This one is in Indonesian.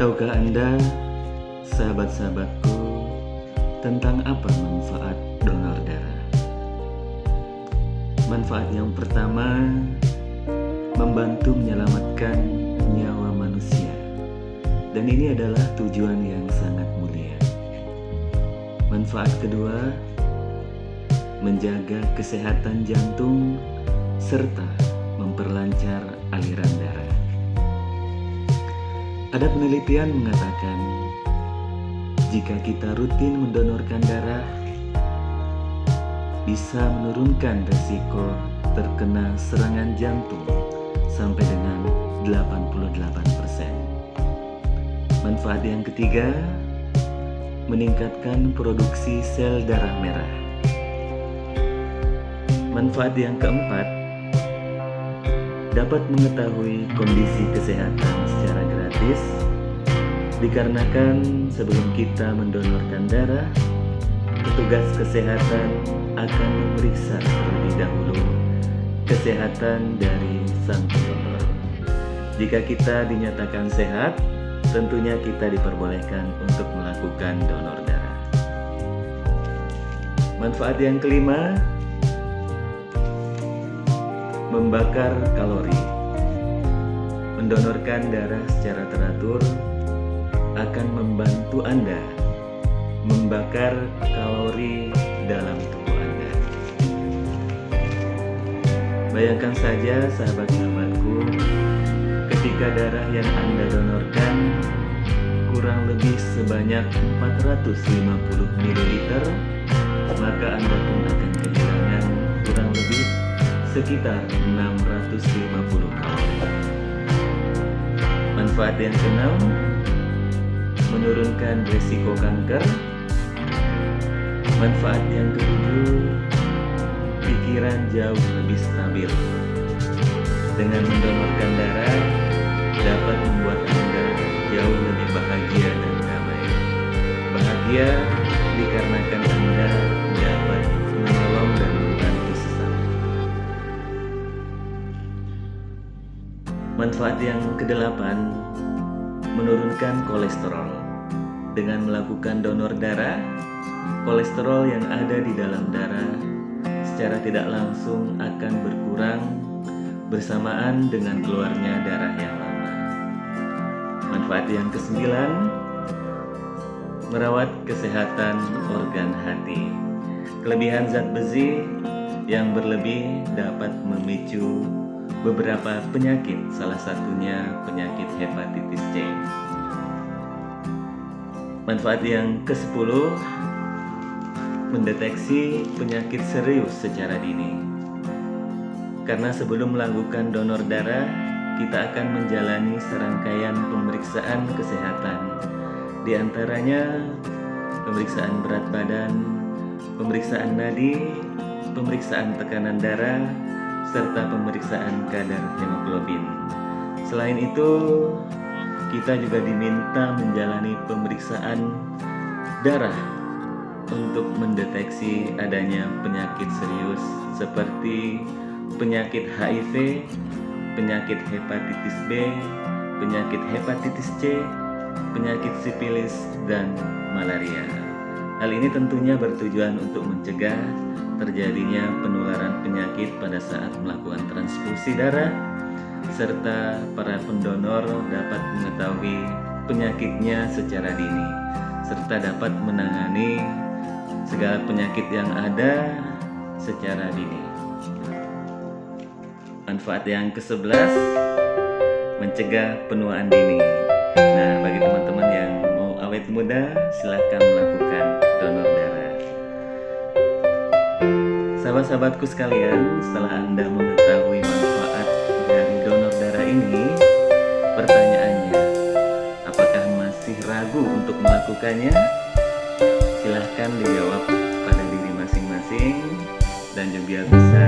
Tahukah Anda, sahabat-sahabatku, tentang apa manfaat donor darah? Manfaat yang pertama, membantu menyelamatkan nyawa manusia. Dan ini adalah tujuan yang sangat mulia. Manfaat kedua, menjaga kesehatan jantung serta memperlancar aliran darah. Ada penelitian mengatakan, jika kita rutin mendonorkan darah, bisa menurunkan resiko terkena serangan jantung sampai dengan 88%. Manfaat yang ketiga, meningkatkan produksi sel darah merah. Manfaat yang keempat, dapat mengetahui kondisi kesehatan secara gratis, dikarenakan sebelum kita mendonorkan darah, petugas kesehatan akan memeriksa terlebih dahulu kesehatan dari sang pendonor. Jika kita dinyatakan sehat, tentunya kita diperbolehkan untuk melakukan donor darah. Manfaat yang kelima, membakar kalori. Mendonorkan darah secara teratur akan membantu Anda membakar kalori dalam tubuh Anda. Bayangkan saja sahabat-sahabatku, ketika darah yang Anda donorkan kurang lebih sebanyak 450 ml, maka Anda pun akan kehilangan kurang lebih sekitar 650 kalori. Manfaat yang keenam, menurunkan risiko kanker. Manfaat yang ketujuh, pikiran jauh lebih stabil. Dengan mendonorkan darah dapat membuat Anda jauh lebih bahagia dan damai. Bahagia dikarenakan Anda dapat menolong dan membantu sesama. Manfaat yang kedelapan, menurunkan kolesterol. Dengan melakukan donor darah, kolesterol yang ada di dalam darah secara tidak langsung akan berkurang bersamaan dengan keluarnya darah yang lama. Manfaat yang kesembilan, merawat kesehatan organ hati. Kelebihan zat besi yang berlebih dapat memicu beberapa penyakit, salah satunya penyakit hepatitis C. Manfaat yang ke-10, mendeteksi penyakit serius secara dini. Karena sebelum melakukan donor darah, kita akan menjalani serangkaian pemeriksaan kesehatan. Di antaranya pemeriksaan berat badan, pemeriksaan nadi, pemeriksaan tekanan darah, serta pemeriksaan kadar hemoglobin. Selain itu, kita juga diminta menjalani pemeriksaan darah untuk mendeteksi adanya penyakit serius seperti penyakit HIV, penyakit hepatitis B, penyakit hepatitis C, penyakit sifilis, dan malaria. Hal ini tentunya bertujuan untuk mencegah terjadinya penularan penyakit pada saat melakukan transfusi darah, serta para pendonor dapat mengetahui penyakitnya secara dini, serta dapat menangani segala penyakit yang ada secara dini. Manfaat yang ke-11, mencegah penuaan dini. Nah, bagi teman-teman yang mau awet muda, silahkan melakukan donor darah. Sahabat-sahabatku sekalian, setelah Anda mengetahui manfaat dari donor darah ini, pertanyaannya, apakah masih ragu untuk melakukannya? Silahkan dijawab pada diri masing-masing dan juga bisa